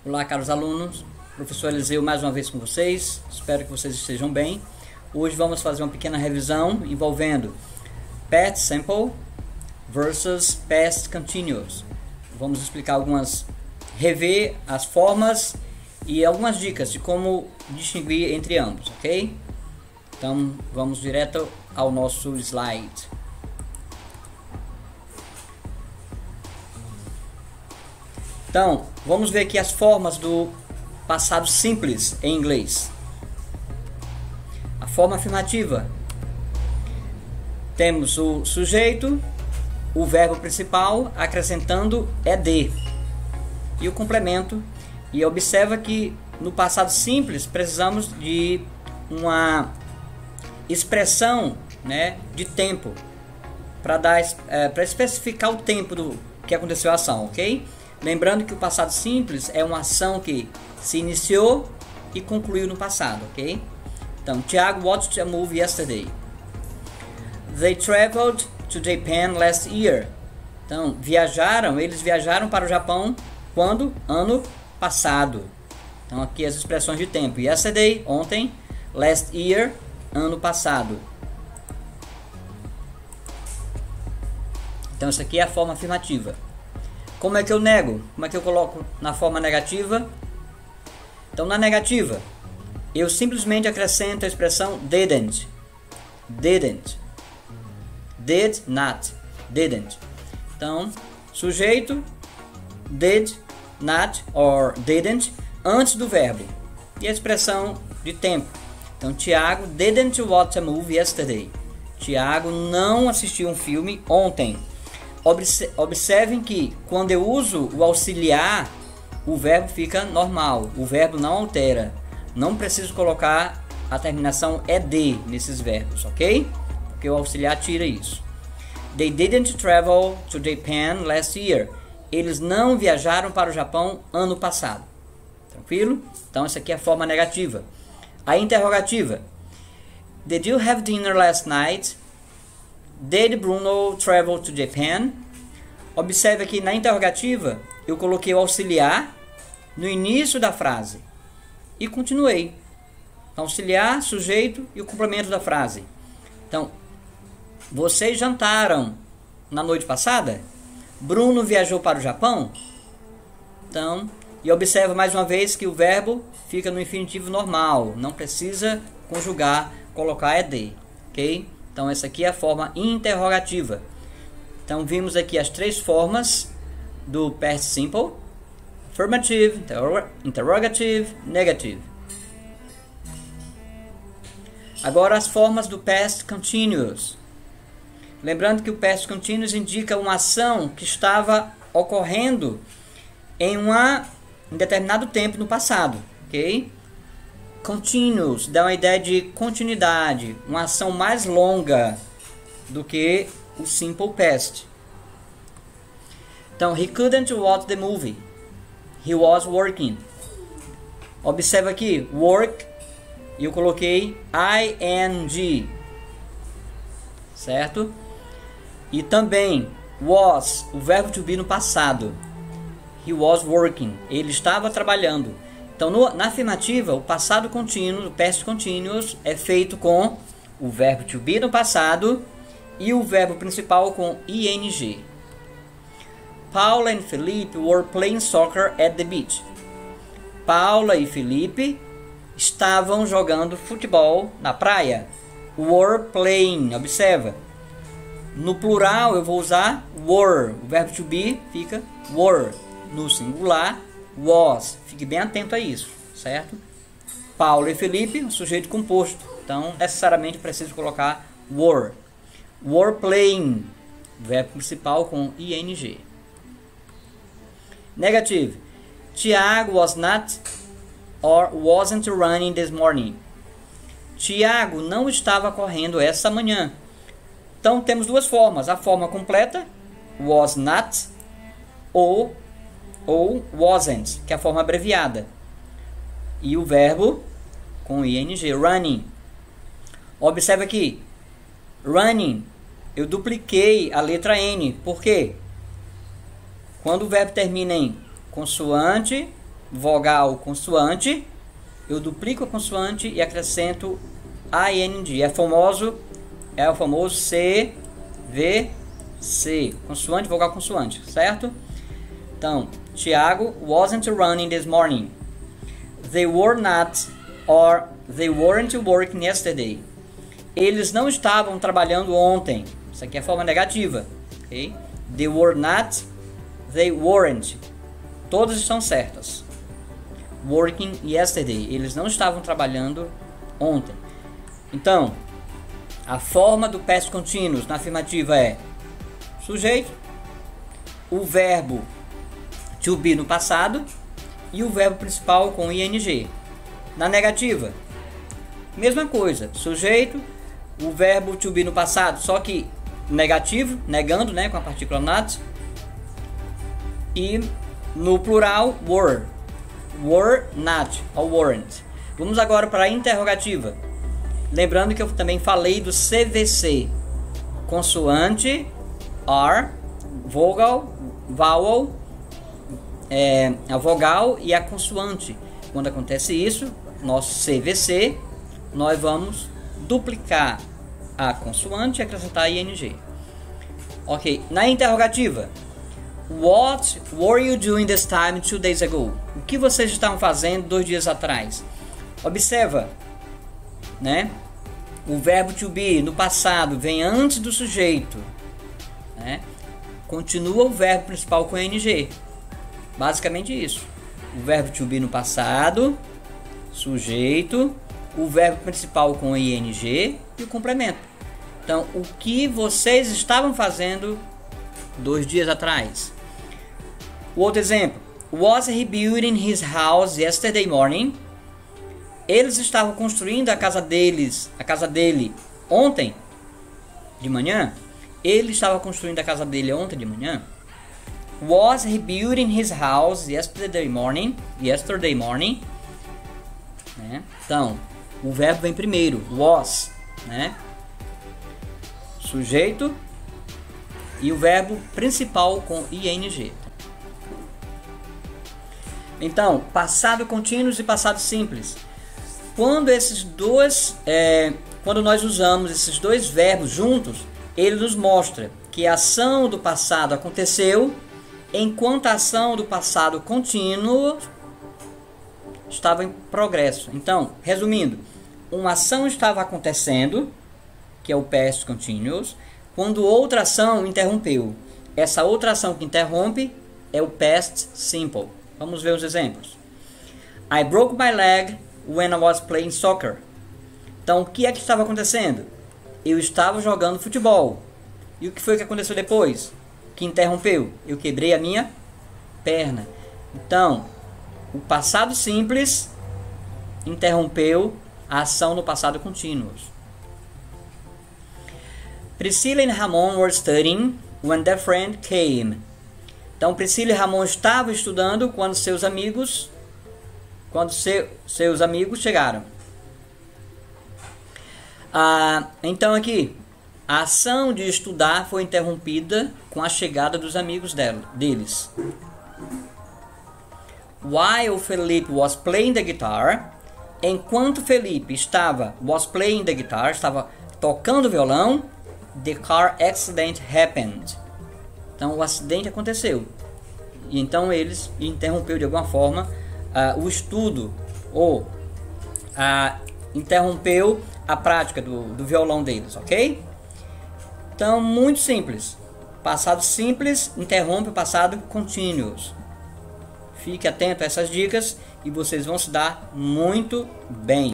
Olá, caros alunos, professor Eliseu mais uma vez com vocês, espero que vocês estejam bem. Hoje vamos fazer uma pequena revisão envolvendo Past Simple versus Past Continuous. Vamos explicar rever as formas e algumas dicas de como distinguir entre ambos, ok? Então vamos direto ao nosso slide. Então, vamos ver aqui as formas do passado simples em inglês. A forma afirmativa. Temos o sujeito, o verbo principal, acrescentando ed. E o complemento. E observa que no passado simples precisamos de uma expressão, de tempo para especificar o tempo do que aconteceu a ação, ok? Lembrando que o passado simples é uma ação que se iniciou e concluiu no passado, ok? Então, Tiago watched a movie yesterday. They traveled to Japan last year. Então, eles viajaram para o Japão quando? Ano passado. Então, aqui as expressões de tempo. Yesterday, ontem. Last year, ano passado. Então, isso aqui é a forma afirmativa. Como é que eu nego? Como é que eu coloco na forma negativa? Então, na negativa, eu simplesmente acrescento a expressão didn't. Didn't. Did not. Didn't. Então, sujeito, did not or didn't, antes do verbo. E a expressão de tempo. Então, Tiago didn't watch a movie yesterday. Tiago não assistiu um filme ontem. Observem que quando eu uso o auxiliar, o verbo fica normal, o verbo não altera. Não preciso colocar a terminação ed nesses verbos, ok? Porque o auxiliar tira isso. They didn't travel to Japan last year. Eles não viajaram para o Japão ano passado. Tranquilo? Então essa aqui é a forma negativa. A interrogativa. Did you have dinner last night? Did Bruno travel to Japan? Observe aqui na interrogativa, eu coloquei o auxiliar no início da frase e continuei. Então, auxiliar, sujeito e o complemento da frase. Então, vocês jantaram na noite passada? Bruno viajou para o Japão? Então, e observa mais uma vez que o verbo fica no infinitivo normal, não precisa conjugar, colocar ed, ok? Então, essa aqui é a forma interrogativa. Então, vimos aqui as três formas do past simple: affirmative, interrogative, negative. Agora, as formas do past continuous. Lembrando que o past continuous indica uma ação que estava ocorrendo em determinado tempo no passado, ok? Continuous dá uma ideia de continuidade, uma ação mais longa do que o simple past. Então, he couldn't watch the movie. He was working. Observa aqui, work, e eu coloquei ing, certo? E também was, o verbo to be no passado. He was working. Ele estava trabalhando. Então, na afirmativa, o passado contínuo, o past continuous, é feito com o verbo to be no passado e o verbo principal com ing. Paula and Felipe were playing soccer at the beach. Paula e Felipe estavam jogando futebol na praia. Were playing, observa. No plural eu vou usar were. O verbo to be fica were. No singular, was. Fique bem atento a isso, certo? Paulo e Felipe, um sujeito composto. Então, necessariamente preciso colocar were. Were playing, verbo principal com ing. Negative. Tiago was not or wasn't running this morning. Tiago não estava correndo essa manhã. Então, temos duas formas. A forma completa, was not, ou wasn't, que é a forma abreviada. E o verbo com ing, running. Observe aqui, running, eu dupliquei a letra N. Por quê? Quando o verbo termina em consoante, vogal consoante, eu duplico a consoante e acrescento ING. É o famoso CVC, consoante, vogal, consoante, certo? Então, Tiago wasn't running this morning. They were not, or they weren't working yesterday. Eles não estavam trabalhando ontem. Isso aqui é a forma negativa, ok? They were not, they weren't. Todas estão certas. Working yesterday. Eles não estavam trabalhando ontem. Então, a forma do past continuous na afirmativa é sujeito, o verbo to be no passado e o verbo principal com ing. Na negativa, mesma coisa, sujeito, o verbo to be no passado, só que negativo, negando, né, com a partícula not, e no plural, were not ou weren't. Vamos agora para a interrogativa. Lembrando que eu também falei do CVC, consoante, R, vogal, vowel, a vogal e a consoante. Quando acontece isso, nosso CVC, nós vamos duplicar a consoante e acrescentar ing. Ok, na interrogativa, what were you doing this time 2 days ago? O que vocês estavam fazendo 2 dias atrás? Observa, né? O verbo to be no passado vem antes do sujeito, né? Continua o verbo principal com ing. Basicamente isso. O verbo to be no passado, sujeito, o verbo principal com ing e o complemento. Então, o que vocês estavam fazendo 2 dias atrás? O outro exemplo. Was he building his house yesterday morning? Eles estavam construindo a casa dele ontem de manhã? Ele estava construindo a casa dele ontem de manhã? Was he building his house yesterday morning? Né? Então, o verbo vem primeiro, was, né? Sujeito e o verbo principal com ing. Então, passado contínuo e passado simples. Quando nós usamos esses dois verbos juntos, ele nos mostra que a ação do passado aconteceu enquanto a ação do passado contínuo estava em progresso. Então, resumindo, uma ação estava acontecendo, que é o past continuous, quando outra ação interrompeu. Essa outra ação que interrompe é o past simple. Vamos ver os exemplos. I broke my leg when I was playing soccer. Então, o que é que estava acontecendo? Eu estava jogando futebol. E o que foi que aconteceu depois? Que interrompeu? Eu quebrei a minha perna. Então, o passado simples interrompeu a ação no passado contínuo. Priscilla and Ramon were studying when their friend came. Então, Priscila e Ramon estavam estudando quando seus amigos chegaram. Então aqui, a ação de estudar foi interrompida com a chegada dos amigos deles. While Felipe was playing the guitar, enquanto Felipe estava tocando violão, the car accident happened. Então o acidente aconteceu. E então eles interrompeu de alguma forma o estudo ou interrompeu a prática do violão deles, ok? Então, muito simples. Passado simples interrompe o passado continuous. Fique atento a essas dicas e vocês vão se dar muito bem.